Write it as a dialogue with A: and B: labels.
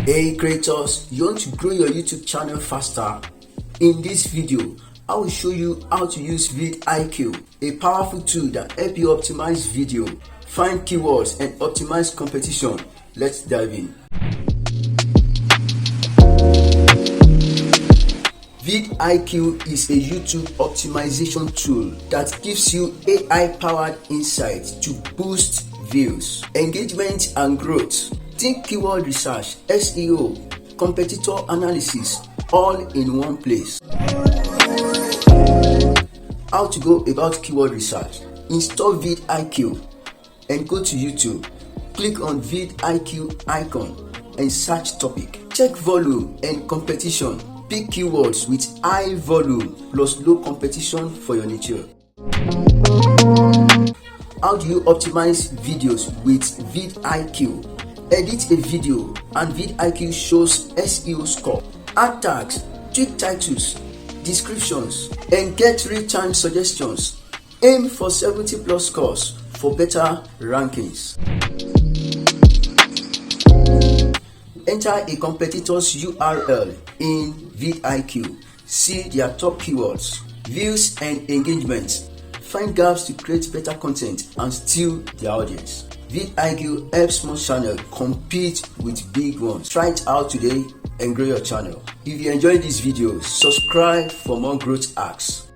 A: Hey creators, you want to grow your YouTube channel faster? In this video, I will show you how to use VidIQ, a powerful tool that helps you optimize video, find keywords and optimize competition. Let's dive in. VidIQ is a YouTube optimization tool that gives you AI-powered insights to boost views, engagement and growth. Think keyword research, SEO, competitor analysis, all in one place. How to go about keyword research? Install VidIQ and go to YouTube. Click on VidIQ icon and search topic. Check volume and competition. Pick keywords with high volume plus low competition for your niche. How do you optimize videos with VidIQ? Edit a video and VidIQ shows SEO score. Add tags, tweak titles, descriptions, and get real-time suggestions. Aim for 70+ scores for better rankings. Enter a competitor's URL in VidIQ. See their top keywords, views, and engagement. Find gaps to create better content and steal their audience. VidIQ helps small channels compete with big ones. Try it out today and grow your channel. If you enjoyed this video, subscribe for more growth hacks.